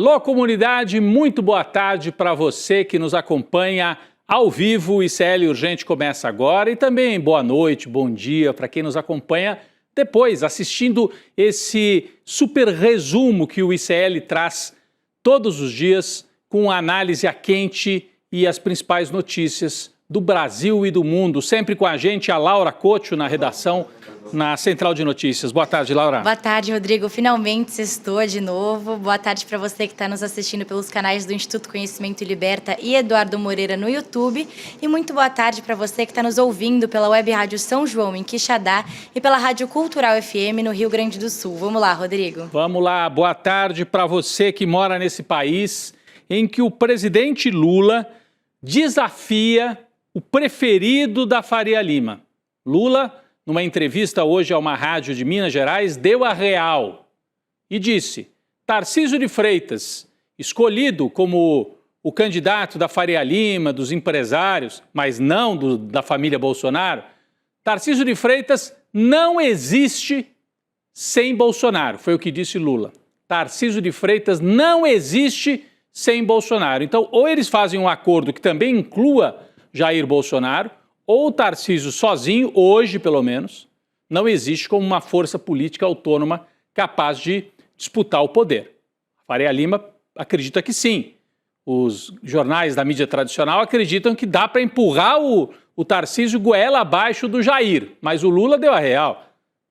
Alô, comunidade, muito boa tarde para você que nos acompanha ao vivo. O ICL Urgente começa agora e também boa noite, bom dia para quem nos acompanha depois, assistindo esse super resumo que o ICL traz todos os dias com análise a quente e as principais notícias do Brasil e do mundo. Sempre com a gente, a Laura Couto, na redação, na Central de Notícias. Boa tarde, Laura. Boa tarde, Rodrigo. Finalmente sextou de novo. Boa tarde para você que está nos assistindo pelos canais do Instituto Conhecimento e Liberta e Eduardo Moreira no YouTube. E muito boa tarde para você que está nos ouvindo pela Web Rádio São João, em Quixadá, e pela Rádio Cultural FM, no Rio Grande do Sul. Vamos lá, Rodrigo. Vamos lá. Boa tarde para você que mora nesse país em que o presidente Lula desafia o preferido da Faria Lima. Lula, numa entrevista hoje a uma rádio de Minas Gerais, deu a real e disse: Tarcísio de Freitas, escolhido como o candidato da Faria Lima, dos empresários, mas não da família Bolsonaro, Tarcísio de Freitas não existe sem Bolsonaro, foi o que disse Lula. Tarcísio de Freitas não existe sem Bolsonaro. Então, ou eles fazem um acordo que também inclua Jair Bolsonaro, ou o Tarcísio sozinho, hoje pelo menos, não existe como uma força política autônoma capaz de disputar o poder. A Faria Lima acredita que sim. Os jornais da mídia tradicional acreditam que dá para empurrar o Tarcísio goela abaixo do Jair, mas o Lula deu a real.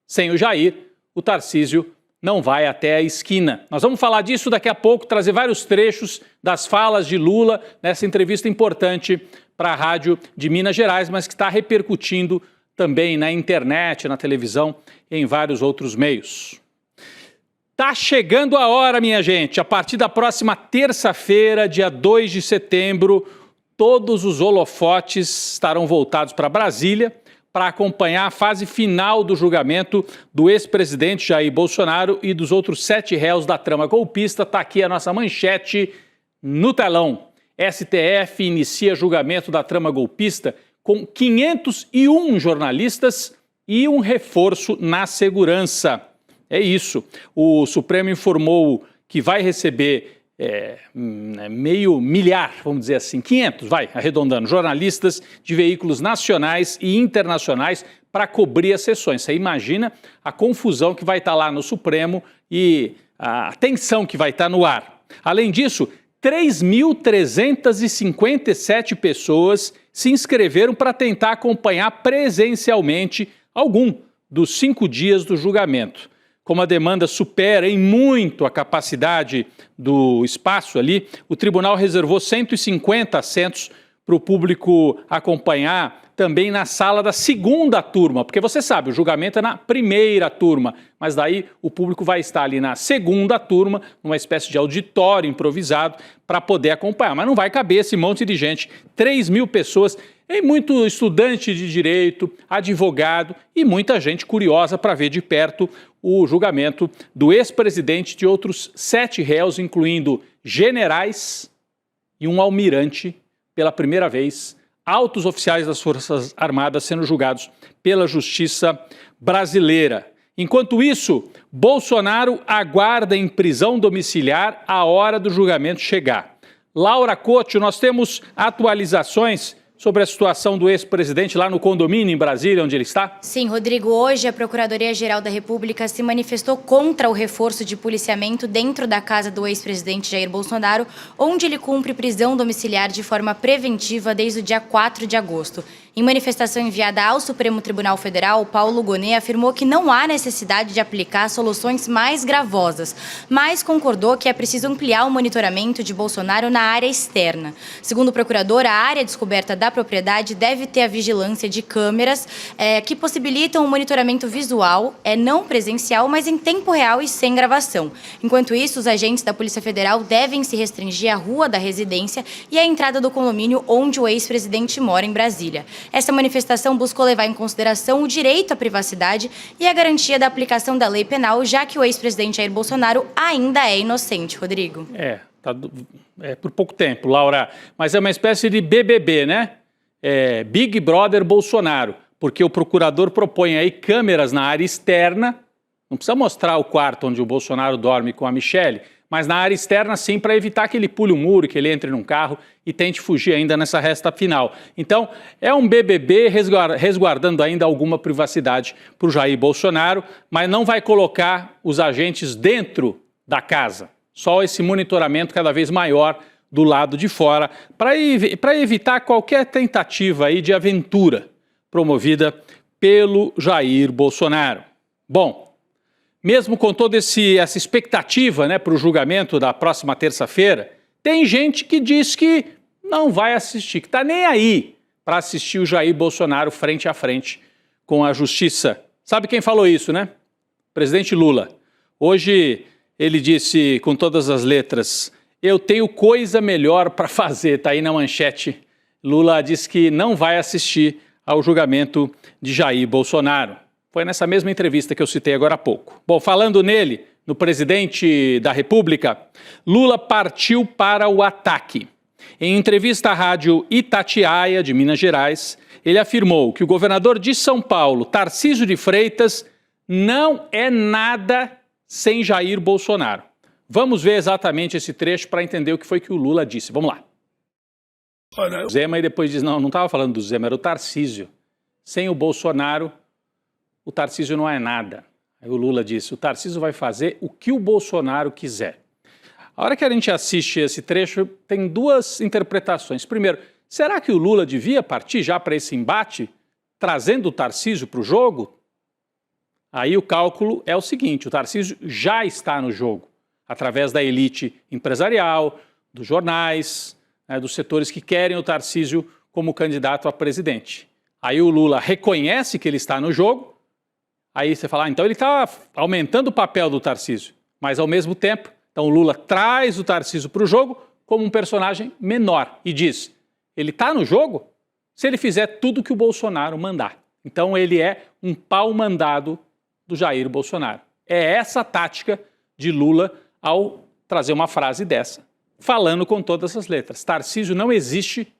Sem o Jair, o Tarcísio não vai até a esquina. Nós vamos falar disso daqui a pouco, trazer vários trechos das falas de Lula nessa entrevista importante para a rádio de Minas Gerais, mas que está repercutindo também na internet, na televisão e em vários outros meios. Tá chegando a hora, minha gente. A partir da próxima terça-feira, dia 2 de setembro, todos os holofotes estarão voltados para Brasília para acompanhar a fase final do julgamento do ex-presidente Jair Bolsonaro e dos outros 7 réus da trama golpista. Está aqui a nossa manchete no telão. STF inicia julgamento da trama golpista com 501 jornalistas e um reforço na segurança. É isso. O Supremo informou que vai receber meio milhar, vamos dizer assim, 500, arredondando, jornalistas de veículos nacionais e internacionais para cobrir as sessões. Você imagina a confusão que vai estar lá no Supremo e a tensão que vai estar no ar. Além disso, 3.357 pessoas se inscreveram para tentar acompanhar presencialmente algum dos 5 dias do julgamento. Como a demanda supera em muito a capacidade do espaço ali, o tribunal reservou 150 assentos para o público acompanhar também na sala da segunda turma, porque você sabe, o julgamento é na primeira turma, mas daí o público vai estar ali na segunda turma, numa espécie de auditório improvisado, para poder acompanhar. Mas não vai caber esse monte de gente, 3.000 pessoas, e muito estudante de direito, advogado e muita gente curiosa para ver de perto o julgamento do ex-presidente de outros 7 réus, incluindo generais e um almirante, pela primeira vez, altos oficiais das Forças Armadas sendo julgados pela Justiça brasileira. Enquanto isso, Bolsonaro aguarda em prisão domiciliar a hora do julgamento chegar. Laura Couto, nós temos atualizações sobre a situação do ex-presidente lá no condomínio em Brasília, onde ele está? Sim, Rodrigo. Hoje a Procuradoria-Geral da República se manifestou contra o reforço de policiamento dentro da casa do ex-presidente Jair Bolsonaro, onde ele cumpre prisão domiciliar de forma preventiva desde o dia 4 de agosto. Em manifestação enviada ao Supremo Tribunal Federal, Paulo Gonet afirmou que não há necessidade de aplicar soluções mais gravosas, mas concordou que é preciso ampliar o monitoramento de Bolsonaro na área externa. Segundo o procurador, a área descoberta da propriedade deve ter a vigilância de câmeras que possibilitam o monitoramento visual, não presencial, mas em tempo real e sem gravação. Enquanto isso, os agentes da Polícia Federal devem se restringir à rua da residência e à entrada do condomínio onde o ex-presidente mora em Brasília. Essa manifestação buscou levar em consideração o direito à privacidade e a garantia da aplicação da lei penal, já que o ex-presidente Jair Bolsonaro ainda é inocente, Rodrigo. Por pouco tempo, Laura, mas é uma espécie de BBB, né? Big Brother Bolsonaro, porque o procurador propõe aí câmeras na área externa, não precisa mostrar o quarto onde o Bolsonaro dorme com a Michelle, mas na área externa sim, para evitar que ele pule o muro, que ele entre num carro e tente fugir ainda nessa reta final. Então, é um BBB resguardando ainda alguma privacidade para o Jair Bolsonaro, mas não vai colocar os agentes dentro da casa. Só esse monitoramento cada vez maior do lado de fora, para evitar qualquer tentativa aí de aventura promovida pelo Jair Bolsonaro. Bom, mesmo com toda essa expectativa, né, para o julgamento da próxima terça-feira, tem gente que diz que não vai assistir, que está nem aí para assistir o Jair Bolsonaro frente a frente com a justiça. Sabe quem falou isso, né? Presidente Lula. Hoje ele disse com todas as letras: eu tenho coisa melhor para fazer, está aí na manchete. Lula disse que não vai assistir ao julgamento de Jair Bolsonaro. Foi nessa mesma entrevista que eu citei agora há pouco. Bom, falando nele, no presidente da República, Lula partiu para o ataque. Em entrevista à rádio Itatiaia, de Minas Gerais, ele afirmou que o governador de São Paulo, Tarcísio de Freitas, não é nada sem Jair Bolsonaro. Vamos ver exatamente esse trecho para entender o que foi que o Lula disse. Vamos lá. Zema e depois diz, não estava falando do Zema, era o Tarcísio. Sem o Bolsonaro, o Tarcísio não é nada. Aí o Lula disse, o Tarcísio vai fazer o que o Bolsonaro quiser. A hora que a gente assiste esse trecho, tem duas interpretações. Primeiro, será que o Lula devia partir já para esse embate, trazendo o Tarcísio para o jogo? Aí o cálculo é o seguinte, o Tarcísio já está no jogo, através da elite empresarial, dos jornais, dos setores que querem o Tarcísio como candidato a presidente. Aí o Lula reconhece que ele está no jogo, aí você fala, então ele está aumentando o papel do Tarcísio, mas ao mesmo tempo, então o Lula traz o Tarcísio para o jogo como um personagem menor e diz, ele está no jogo se ele fizer tudo que o Bolsonaro mandar. Então ele é um pau mandado do Jair Bolsonaro. É essa a tática de Lula ao trazer uma frase dessa, falando com todas as letras. Tarcísio não existe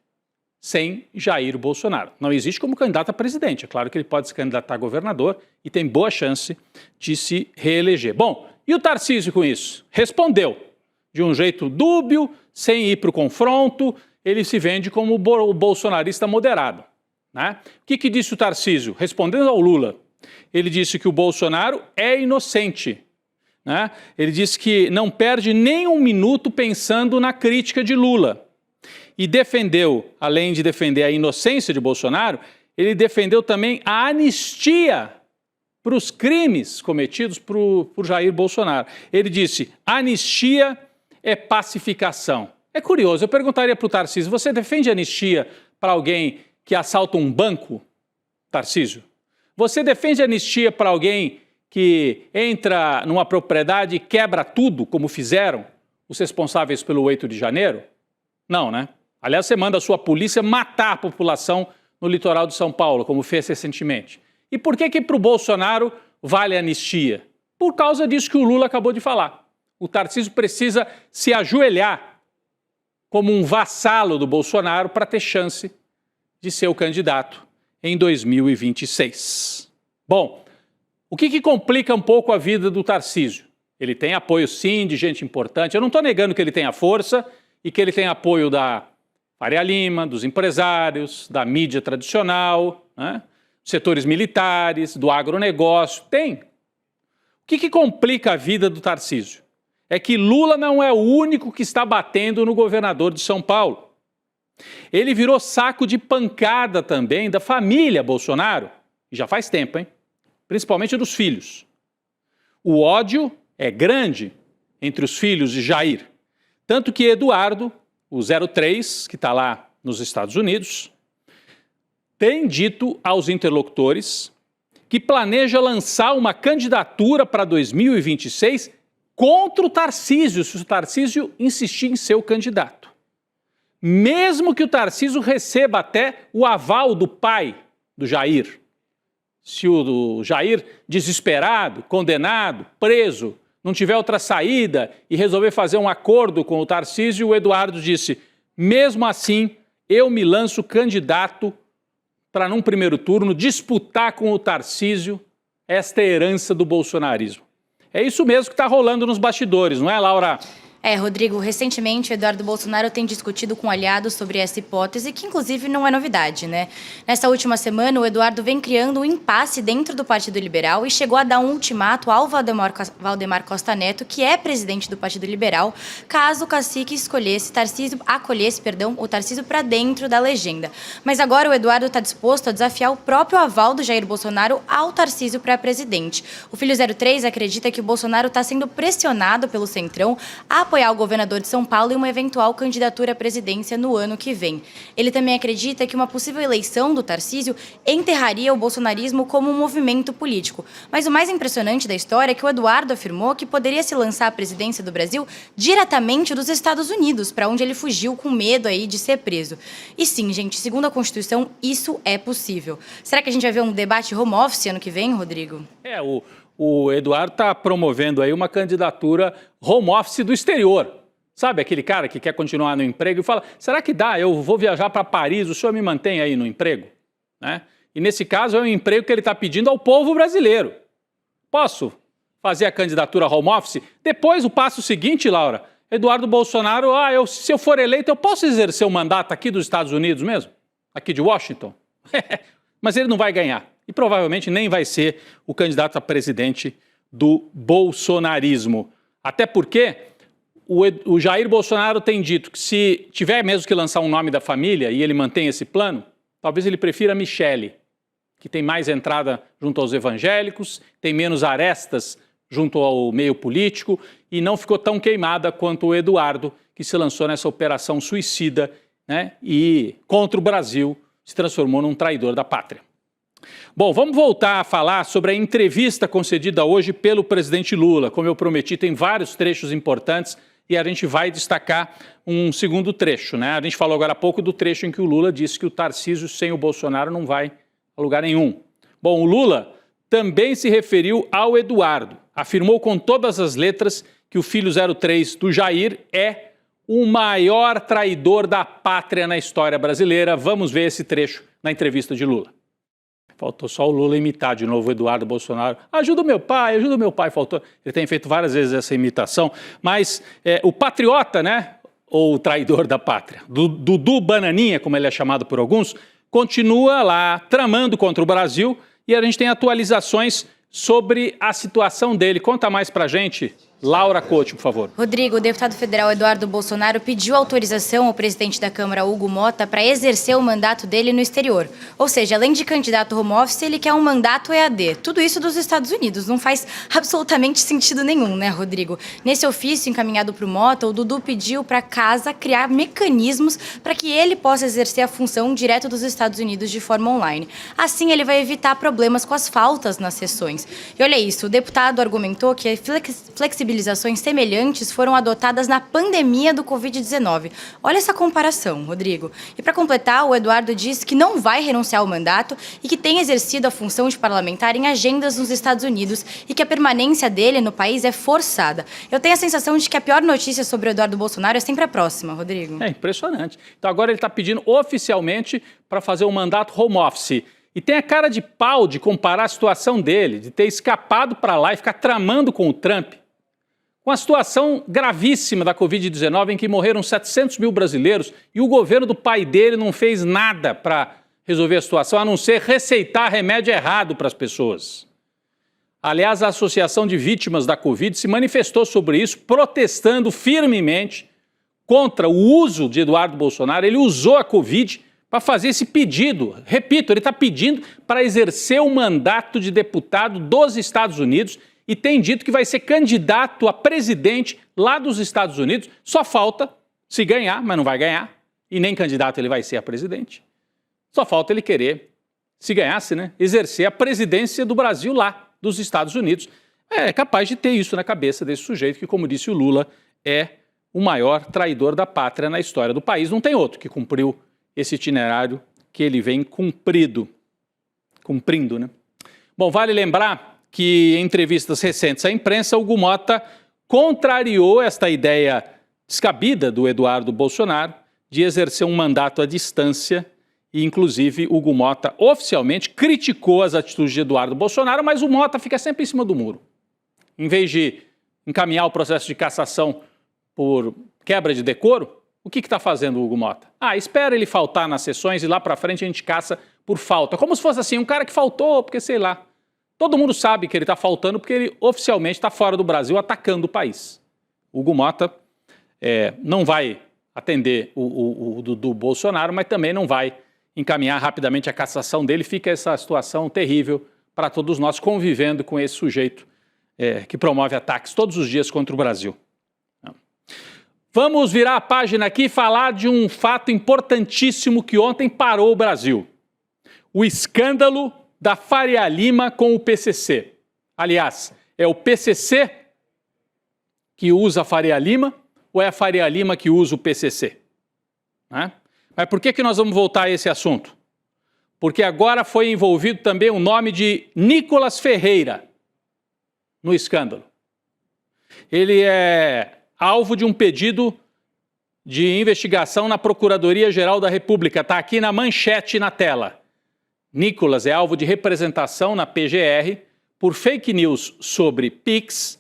sem Jair Bolsonaro. Não existe como candidato a presidente. É claro que ele pode se candidatar a governador e tem boa chance de se reeleger. Bom, e o Tarcísio com isso? Respondeu de um jeito dúbio, sem ir para o confronto, ele se vende como o bolsonarista moderado, né? O que disse o Tarcísio? Respondendo ao Lula, ele disse que o Bolsonaro é inocente, né? Ele disse que não perde nem um minuto pensando na crítica de Lula. E defendeu, além de defender a inocência de Bolsonaro, ele defendeu também a anistia para os crimes cometidos por Jair Bolsonaro. Ele disse, anistia é pacificação. É curioso, eu perguntaria para o Tarcísio, você defende anistia para alguém que assalta um banco, Tarcísio? Você defende anistia para alguém que entra numa propriedade e quebra tudo, como fizeram os responsáveis pelo 8 de janeiro? Não, né? Aliás, você manda a sua polícia matar a população no litoral de São Paulo, como fez recentemente. E por que para o Bolsonaro vale a anistia? Por causa disso que o Lula acabou de falar. O Tarcísio precisa se ajoelhar como um vassalo do Bolsonaro para ter chance de ser o candidato em 2026. Bom, o que complica um pouco a vida do Tarcísio? Ele tem apoio, sim, de gente importante. Eu não estou negando que ele tenha força e que ele tem apoio da Faria Lima, dos empresários, da mídia tradicional, né? Setores militares, do agronegócio. Tem. O que complica a vida do Tarcísio? É que Lula não é o único que está batendo no governador de São Paulo. Ele virou saco de pancada também da família Bolsonaro, e já faz tempo, hein? Principalmente dos filhos. O ódio é grande entre os filhos de Jair. Tanto que Eduardo, o 03, que está lá nos Estados Unidos, tem dito aos interlocutores que planeja lançar uma candidatura para 2026 contra o Tarcísio, se o Tarcísio insistir em ser o candidato. Mesmo que o Tarcísio receba até o aval do pai do Jair. Se o Jair, desesperado, condenado, preso, não tiver outra saída e resolver fazer um acordo com o Tarcísio, o Eduardo disse, mesmo assim, eu me lanço candidato para, num primeiro turno, disputar com o Tarcísio esta herança do bolsonarismo. É isso mesmo que está rolando nos bastidores, não é, Laura? Rodrigo, recentemente o Eduardo Bolsonaro tem discutido com aliados sobre essa hipótese, que inclusive não é novidade, né? Nessa última semana, o Eduardo vem criando um impasse dentro do Partido Liberal e chegou a dar um ultimato ao Valdemar Costa Neto, que é presidente do Partido Liberal, caso o cacique acolhesse o Tarcísio para dentro da legenda. Mas agora o Eduardo está disposto a desafiar o próprio aval do Jair Bolsonaro ao Tarcísio para presidente. O Filho 03 acredita que o Bolsonaro está sendo pressionado pelo Centrão a apoiar o governador de São Paulo em uma eventual candidatura à presidência no ano que vem. Ele também acredita que uma possível eleição do Tarcísio enterraria o bolsonarismo como um movimento político. Mas o mais impressionante da história é que o Eduardo afirmou que poderia se lançar à presidência do Brasil diretamente dos Estados Unidos, para onde ele fugiu com medo aí de ser preso. E sim, gente, segundo a Constituição, isso é possível. Será que a gente vai ver um debate home office ano que vem, Rodrigo? O Eduardo está promovendo aí uma candidatura home office do exterior. Sabe aquele cara que quer continuar no emprego e fala, será que dá? Eu vou viajar para Paris, o senhor me mantém aí no emprego? Né? E nesse caso é um emprego que ele está pedindo ao povo brasileiro. Posso fazer a candidatura home office? Depois o passo seguinte, Laura, Eduardo Bolsonaro, se eu for eleito, eu posso exercer o mandato aqui dos Estados Unidos mesmo? Aqui de Washington? Mas ele não vai ganhar. E provavelmente nem vai ser o candidato a presidente do bolsonarismo. Até porque o Jair Bolsonaro tem dito que se tiver mesmo que lançar um nome da família e ele mantém esse plano, talvez ele prefira Michele, que tem mais entrada junto aos evangélicos, tem menos arestas junto ao meio político e não ficou tão queimada quanto o Eduardo, que se lançou nessa operação suicida, né, e contra o Brasil se transformou num traidor da pátria. Bom, vamos voltar a falar sobre a entrevista concedida hoje pelo presidente Lula. Como eu prometi, tem vários trechos importantes e a gente vai destacar um segundo trecho, né? A gente falou agora há pouco do trecho em que o Lula disse que o Tarcísio sem o Bolsonaro não vai a lugar nenhum. Bom, o Lula também se referiu ao Eduardo. Afirmou com todas as letras que o filho 03 do Jair é o maior traidor da pátria na história brasileira. Vamos ver esse trecho na entrevista de Lula. Faltou só o Lula imitar de novo o Eduardo Bolsonaro. Ajuda o meu pai, faltou. Ele tem feito várias vezes essa imitação, mas o patriota, né, ou o traidor da pátria, Dudu Bananinha, como ele é chamado por alguns, continua lá tramando contra o Brasil e a gente tem atualizações sobre a situação dele. Conta mais pra gente, Laura Couto, por favor. Rodrigo, o deputado federal Eduardo Bolsonaro pediu autorização ao presidente da Câmara, Hugo Motta, para exercer o mandato dele no exterior. Ou seja, além de candidato home office, ele quer um mandato EAD. Tudo isso dos Estados Unidos. Não faz absolutamente sentido nenhum, né, Rodrigo? Nesse ofício encaminhado para o Motta, o Dudu pediu para a casa criar mecanismos para que ele possa exercer a função direto dos Estados Unidos de forma online. Assim, ele vai evitar problemas com as faltas nas sessões. E olha isso, o deputado argumentou que a flexibilizações semelhantes foram adotadas na pandemia do Covid-19. Olha essa comparação, Rodrigo. E para completar, o Eduardo disse que não vai renunciar ao mandato e que tem exercido a função de parlamentar em agendas nos Estados Unidos e que a permanência dele no país é forçada. Eu tenho a sensação de que a pior notícia sobre o Eduardo Bolsonaro é sempre a próxima, Rodrigo. É impressionante. Então agora ele está pedindo oficialmente para fazer um mandato home office. E tem a cara de pau de comparar a situação dele, de ter escapado para lá e ficar tramando com o Trump, com a situação gravíssima da Covid-19, em que morreram 700 mil brasileiros e o governo do pai dele não fez nada para resolver a situação, a não ser receitar remédio errado para as pessoas. Aliás, a Associação de Vítimas da Covid se manifestou sobre isso, protestando firmemente contra o uso de Eduardo Bolsonaro. Ele usou a Covid para fazer esse pedido. Repito, ele está pedindo para exercer o mandato de deputado dos Estados Unidos e tem dito que vai ser candidato a presidente lá dos Estados Unidos. Só falta, se ganhar, mas não vai ganhar, e nem candidato ele vai ser a presidente, só falta ele querer, se ganhasse, né, exercer a presidência do Brasil lá, dos Estados Unidos. É capaz de ter isso na cabeça desse sujeito que, como disse o Lula, é o maior traidor da pátria na história do país. Não tem outro que cumpriu esse itinerário que ele vem cumprindo, né? Bom, vale lembrar que em entrevistas recentes à imprensa, Hugo Motta contrariou esta ideia descabida do Eduardo Bolsonaro de exercer um mandato à distância e, inclusive, Hugo Motta oficialmente criticou as atitudes de Eduardo Bolsonaro, mas o Motta fica sempre em cima do muro. Em vez de encaminhar o processo de cassação por quebra de decoro, o que está fazendo o Hugo Mota? Espera ele faltar nas sessões e lá para frente a gente caça por falta. Como se fosse assim, um cara que faltou, porque sei lá. Todo mundo sabe que ele está faltando porque ele oficialmente está fora do Brasil atacando o país. O Hugo Mota não vai atender o do Bolsonaro, mas também não vai encaminhar rapidamente a cassação dele. Fica essa situação terrível para todos nós convivendo com esse sujeito que promove ataques todos os dias contra o Brasil. Vamos virar a página aqui e falar de um fato importantíssimo que ontem parou o Brasil. O escândalo da Faria Lima com o PCC. Aliás, é o PCC que usa a Faria Lima ou é a Faria Lima que usa o PCC? Mas por que nós vamos voltar a esse assunto? Porque agora foi envolvido também o nome de Nicolas Ferreira no escândalo. Ele é alvo de um pedido de investigação na Procuradoria-Geral da República. Está aqui na manchete na tela. Nicolas é alvo de representação na PGR por fake news sobre PIX,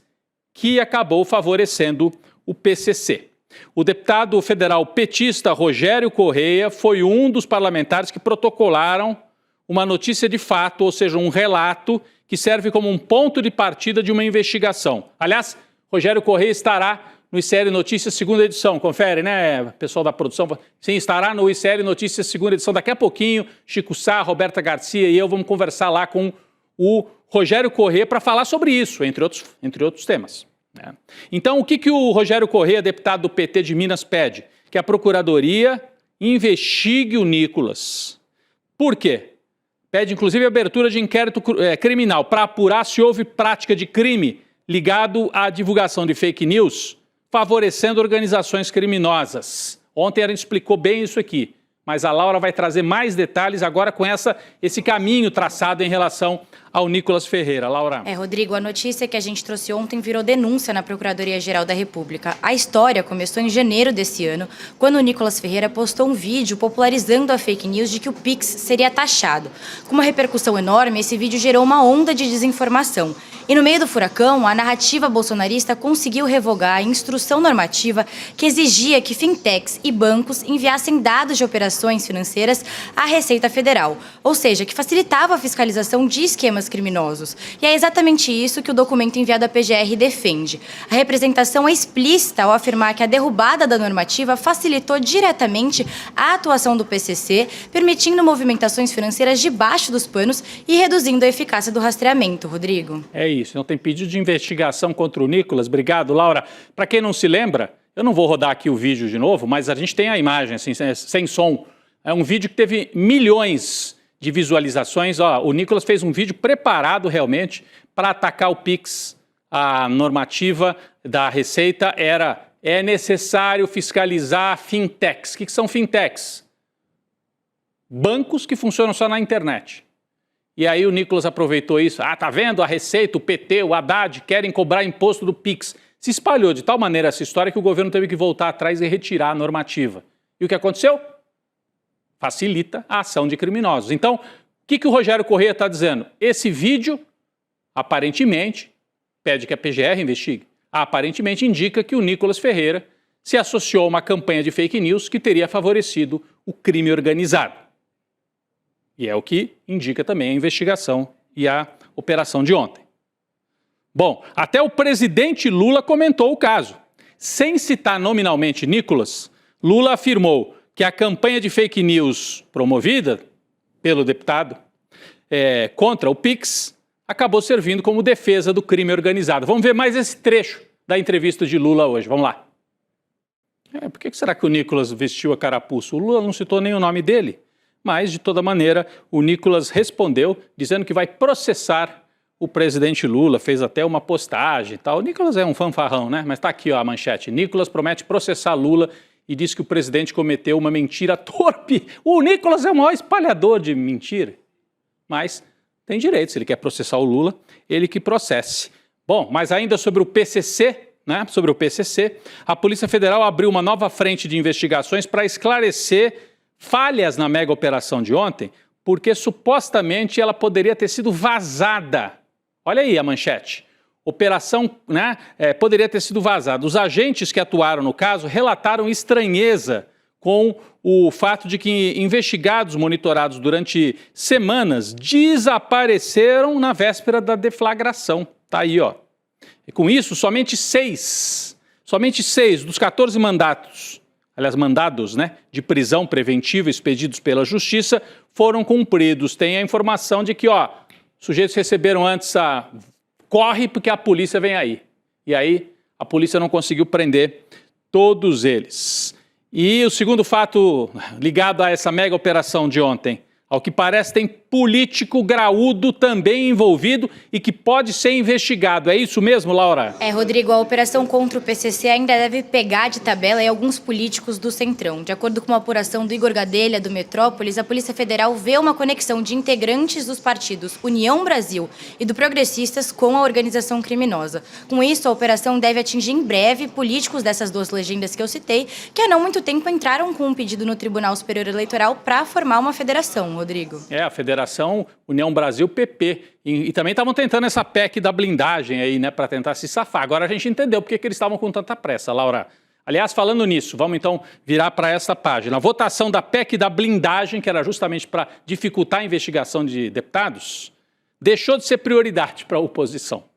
que acabou favorecendo o PCC. O deputado federal petista Rogério Correia foi um dos parlamentares que protocolaram uma notícia de fato, ou seja, um relato que serve como um ponto de partida de uma investigação. Aliás, Rogério Correia estará no ICL Notícias, segunda edição. Confere, né, pessoal da produção? Sim, estará no ICL Notícias, segunda edição. Daqui a pouquinho, Chico Sá, Roberta Garcia e eu vamos conversar lá com o Rogério Correia para falar sobre isso, entre outros temas. Então, o que o Rogério Correia, deputado do PT de Minas, pede? Que a Procuradoria investigue o Nicolas. Por quê? Pede, inclusive, a abertura de inquérito criminal para apurar se houve prática de crime ligado à divulgação de fake news, favorecendo organizações criminosas. Ontem a gente explicou bem isso aqui, mas a Laura vai trazer mais detalhes agora com esse caminho traçado em relação ao Nicolas Ferreira. Laura. Rodrigo, a notícia que a gente trouxe ontem virou denúncia na Procuradoria-Geral da República. A história começou em janeiro desse ano, quando o Nicolas Ferreira postou um vídeo popularizando a fake news de que o Pix seria taxado. Com uma repercussão enorme, esse vídeo gerou uma onda de desinformação. E no meio do furacão, a narrativa bolsonarista conseguiu revogar a instrução normativa que exigia que fintechs e bancos enviassem dados de operações financeiras à Receita Federal, ou seja, que facilitava a fiscalização de esquemas criminosos. E é exatamente isso que o documento enviado à PGR defende. A representação é explícita ao afirmar que a derrubada da normativa facilitou diretamente a atuação do PCC, permitindo movimentações financeiras debaixo dos panos e reduzindo a eficácia do rastreamento. Rodrigo. É isso. Então tem pedido de investigação contra o Nicolas. Obrigado, Laura. Para quem não se lembra, eu não vou rodar aqui o vídeo de novo, mas a gente tem a imagem, assim, sem som. É um vídeo que teve milhões de visualizações. O Nicolas fez um vídeo preparado realmente para atacar o Pix. A normativa da Receita é necessário fiscalizar fintechs. O que são fintechs? Bancos que funcionam só na internet. E aí o Nicolas aproveitou isso. Tá vendo? A Receita, o PT, o Haddad querem cobrar imposto do Pix. Se espalhou de tal maneira essa história que o governo teve que voltar atrás e retirar a normativa. E o que aconteceu? Facilita a ação de criminosos. Então, o que o Rogério Correia está dizendo? Esse vídeo, aparentemente, pede que a PGR investigue. Aparentemente indica que o Nicolas Ferreira se associou a uma campanha de fake news que teria favorecido o crime organizado. E é o que indica também a investigação e a operação de ontem. Bom, até o presidente Lula comentou o caso. Sem citar nominalmente Nicolas, Lula afirmou que a campanha de fake news promovida pelo deputado contra o Pix acabou servindo como defesa do crime organizado. Vamos ver mais esse trecho da entrevista de Lula hoje. Vamos lá. Por que será que o Nicolas vestiu a carapuça? O Lula não citou nem o nome dele. Mas, de toda maneira, o Nicolas respondeu dizendo que vai processar o presidente Lula, fez até uma postagem e tal. O Nicolas é um fanfarrão, né? Mas está aqui a manchete. Nicolas promete processar Lula e diz que o presidente cometeu uma mentira torpe. O Nicolas é o maior espalhador de mentira. Mas tem direito, se ele quer processar o Lula, ele que processe. Bom, mas ainda sobre o PCC, sobre o PCC, a Polícia Federal abriu uma nova frente de investigações para esclarecer falhas na mega operação de ontem, porque supostamente ela poderia ter sido vazada. Olha aí a manchete. operação, né, poderia ter sido vazada. Os agentes que atuaram no caso relataram estranheza com o fato de que investigados monitorados durante semanas desapareceram na véspera da deflagração. Tá aí, ó. E com isso, somente seis dos 14 mandados, né, de prisão preventiva expedidos pela Justiça foram cumpridos. Tem a informação de que, ó, sujeitos receberam antes corre porque a polícia vem aí. E aí a polícia não conseguiu prender todos eles. E o segundo fato ligado a essa mega operação de ontem, ao que parece tem político graúdo também envolvido e que pode ser investigado. É isso mesmo, Laura? Rodrigo, a operação contra o PCC ainda deve pegar de tabela alguns políticos do Centrão. De acordo com uma apuração do Igor Gadelha, do Metrópolis, a Polícia Federal vê uma conexão de integrantes dos partidos União Brasil e do Progressistas com a organização criminosa. Com isso, a operação deve atingir em breve políticos dessas duas legendas que eu citei, que há não muito tempo entraram com um pedido no Tribunal Superior Eleitoral para formar uma federação, Rodrigo. A Federação União Brasil-PP. E também estavam tentando essa PEC da blindagem aí, né, para tentar se safar. Agora a gente entendeu porque que eles estavam com tanta pressa, Laura. Aliás, falando nisso, vamos então virar para essa página. A votação da PEC da blindagem, que era justamente para dificultar a investigação de deputados, deixou de ser prioridade para a oposição.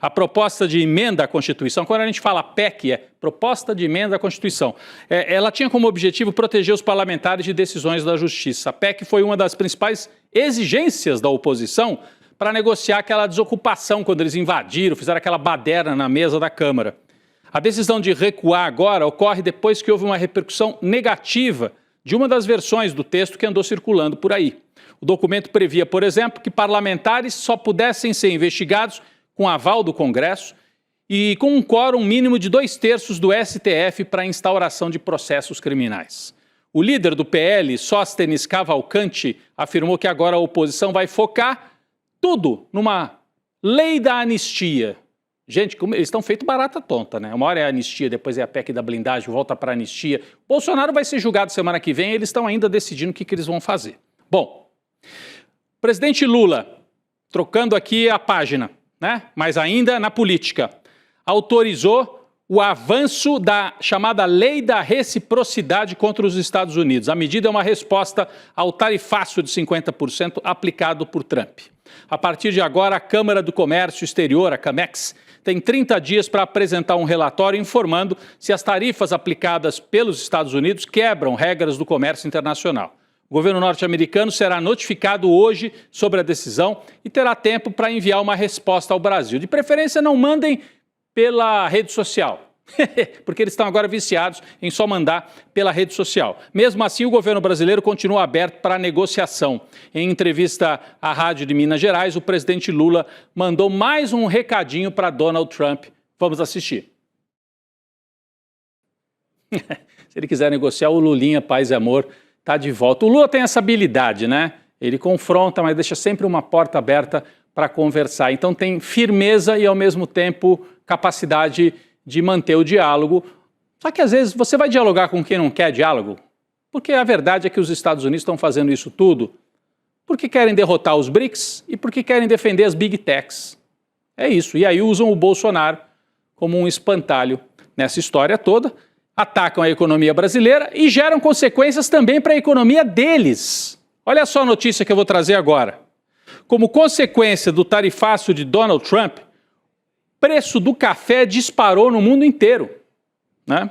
A proposta de emenda à Constituição, quando a gente fala PEC, é proposta de emenda à Constituição, ela tinha como objetivo proteger os parlamentares de decisões da Justiça. A PEC foi uma das principais exigências da oposição para negociar aquela desocupação quando eles invadiram, fizeram aquela baderna na mesa da Câmara. A decisão de recuar agora ocorre depois que houve uma repercussão negativa de uma das versões do texto que andou circulando por aí. O documento previa, por exemplo, que parlamentares só pudessem ser investigados com aval do Congresso e com um quórum mínimo de 2/3 do STF para a instauração de processos criminais. O líder do PL, Sóstenes Cavalcanti, afirmou que agora a oposição vai focar tudo numa lei da anistia. Gente, eles estão feito barata tonta, né? Uma hora é a anistia, depois é a PEC da blindagem, volta para a anistia. Bolsonaro vai ser julgado semana que vem e eles estão ainda decidindo o que eles vão fazer. Bom, o presidente Lula, trocando aqui a página, né? Mas ainda na política, autorizou o avanço da chamada Lei da Reciprocidade contra os Estados Unidos. A medida é uma resposta ao tarifaço de 50% aplicado por Trump. A partir de agora, a Câmara do Comércio Exterior, a CAMEX, tem 30 dias para apresentar um relatório informando se as tarifas aplicadas pelos Estados Unidos quebram regras do comércio internacional. O governo norte-americano será notificado hoje sobre a decisão e terá tempo para enviar uma resposta ao Brasil. De preferência, não mandem pela rede social, porque eles estão agora viciados em só mandar pela rede social. Mesmo assim, o governo brasileiro continua aberto para a negociação. Em entrevista à Rádio de Minas Gerais, o presidente Lula mandou mais um recadinho para Donald Trump. Vamos assistir. Se ele quiser negociar, o Lulinha, paz e amor, está de volta. O Lula tem essa habilidade, né? Ele confronta, mas deixa sempre uma porta aberta para conversar. Então tem firmeza e, ao mesmo tempo, capacidade de manter o diálogo. Só que, às vezes, você vai dialogar com quem não quer diálogo? Porque a verdade é que os Estados Unidos estão fazendo isso tudo porque querem derrotar os BRICS e porque querem defender as Big Techs. É isso. E aí usam o Bolsonaro como um espantalho nessa história toda, atacam a economia brasileira e geram consequências também para a economia deles. Olha só a notícia que eu vou trazer agora. Como consequência do tarifaço de Donald Trump, o preço do café disparou no mundo inteiro, né?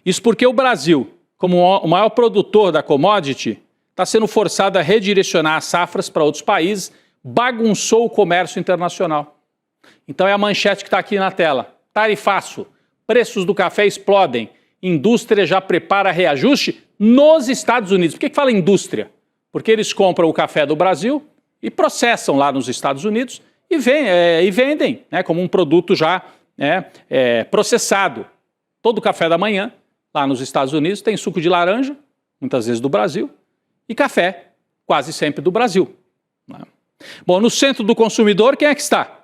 Isso porque o Brasil, como o maior produtor da commodity, está sendo forçado a redirecionar as safras para outros países, bagunçou o comércio internacional. Então é a manchete que está aqui na tela. Tarifaço, preços do café explodem, indústria já prepara reajuste nos Estados Unidos. Por que fala indústria? Porque eles compram o café do Brasil e processam lá nos Estados Unidos e vendem, né, como um produto já processado. Todo café da manhã, lá nos Estados Unidos, tem suco de laranja, muitas vezes do Brasil, e café, quase sempre do Brasil. Né? Bom, no centro do consumidor, quem é que está?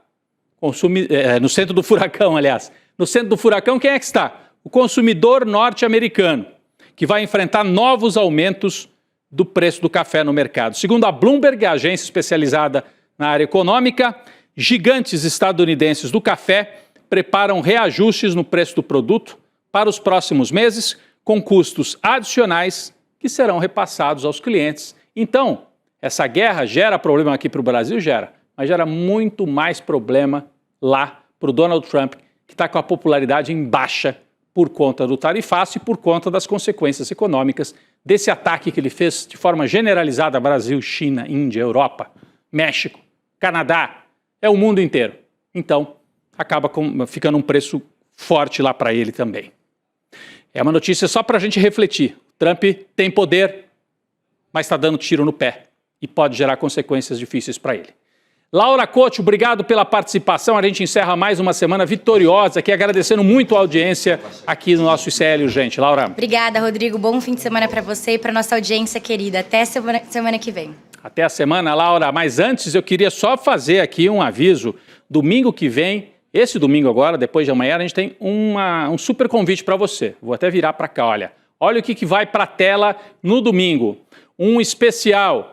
No centro do furacão, aliás. No centro do furacão, quem é que está? O consumidor norte-americano, que vai enfrentar novos aumentos do preço do café no mercado. Segundo a Bloomberg, a agência especializada na área econômica, gigantes estadunidenses do café preparam reajustes no preço do produto para os próximos meses, com custos adicionais que serão repassados aos clientes. Então, essa guerra gera problema aqui para o Brasil? Gera, mas gera muito mais problema lá para o Donald Trump, que está com a popularidade em baixa por conta do tarifaço e por conta das consequências econômicas desse ataque que ele fez de forma generalizada a Brasil, China, Índia, Europa, México, Canadá, é o mundo inteiro. Então, acaba ficando um preço forte lá para ele também. É uma notícia só para a gente refletir. Trump tem poder, mas está dando tiro no pé e pode gerar consequências difíceis para ele. Laura Couto, obrigado pela participação. A gente encerra mais uma semana vitoriosa aqui, agradecendo muito a audiência aqui no nosso ICL Urgente. Laura. Obrigada, Rodrigo. Bom fim de semana para você e para nossa audiência querida. Até semana que vem. Até a semana, Laura. Mas antes eu queria só fazer aqui um aviso. Domingo que vem, esse domingo agora, depois de amanhã, a gente tem um super convite para você. Vou até virar para cá, olha. Olha o que vai para a tela no domingo. Um especial.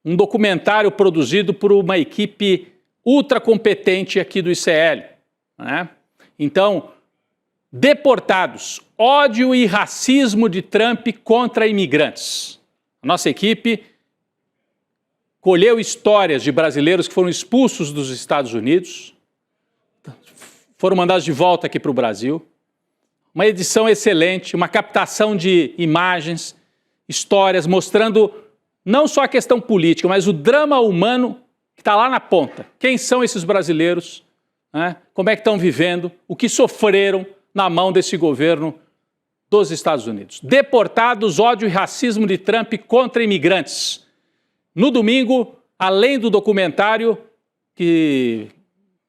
Um documentário produzido por uma equipe ultra competente aqui do ICL. Né? Então, deportados, ódio e racismo de Trump contra imigrantes. A nossa equipe colheu histórias de brasileiros que foram expulsos dos Estados Unidos, foram mandados de volta aqui para o Brasil. Uma edição excelente, uma captação de imagens, histórias mostrando não só a questão política, mas o drama humano que está lá na ponta. Quem são esses brasileiros? Né? Como é que estão vivendo? O que sofreram na mão desse governo dos Estados Unidos? Deportados, ódio e racismo de Trump contra imigrantes. No domingo, além do documentário que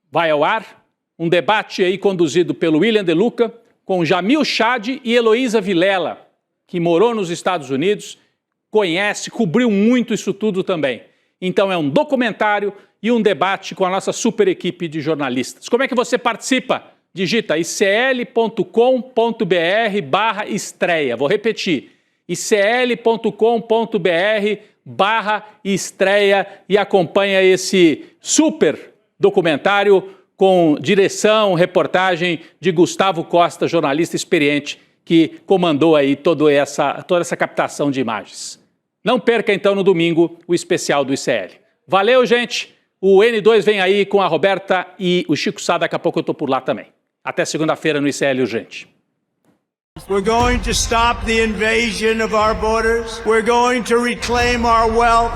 vai ao ar, um debate aí conduzido pelo William De Luca com Jamil Chad e Heloísa Vilela, que morou nos Estados Unidos, conhece, cobriu muito isso tudo também. Então é um documentário e um debate com a nossa super equipe de jornalistas. Como é que você participa? Digita icl.com.br/estreia. Vou repetir, icl.com.br/estreia e acompanha esse super documentário com direção, reportagem de Gustavo Costa, jornalista experiente, que comandou aí toda essa captação de imagens. Não perca, então, no domingo, o especial do ICL. Valeu, gente! O N2 vem aí com a Roberta e o Chico Sá. Daqui a pouco eu estou por lá também. Até segunda-feira no ICL Urgente. We're going to stop the invasion of our borders. We're going to reclaim our wealth.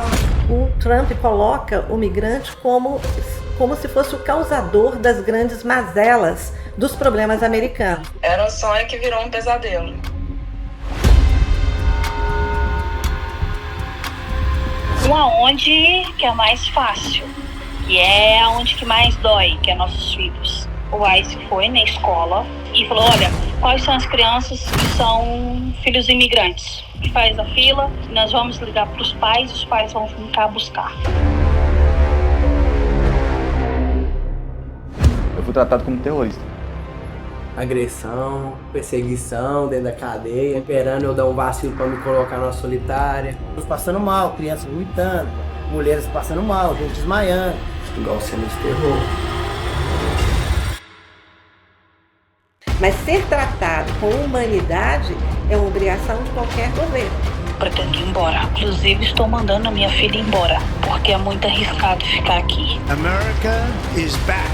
O Trump coloca o migrante como se fosse o causador das grandes mazelas dos problemas americanos. Era um sonho que virou um pesadelo. Aonde que é mais fácil, que é aonde que mais dói, que é nossos filhos. O Ice foi na escola e falou, olha, quais são as crianças que são filhos imigrantes? Faz a fila, nós vamos ligar para os pais vão ficar buscar. Eu fui tratado como terrorista. Agressão, perseguição dentro da cadeia, esperando eu dar um vacilo para me colocar na solitária. Passando mal, crianças gritando, mulheres passando mal, gente desmaiando. Igual cena de terror. Mas ser tratado com humanidade é uma obrigação de qualquer governo. Pretendo ir embora. Inclusive, estou mandando a minha filha embora, porque é muito arriscado ficar aqui. America is back.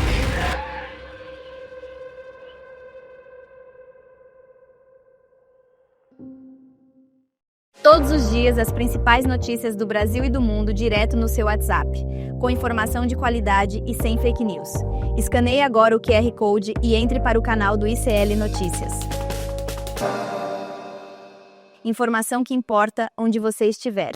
Todos os dias, as principais notícias do Brasil e do mundo direto no seu WhatsApp, com informação de qualidade e sem fake news. Escaneie agora o QR Code e entre para o canal do ICL Notícias. Informação que importa onde você estiver.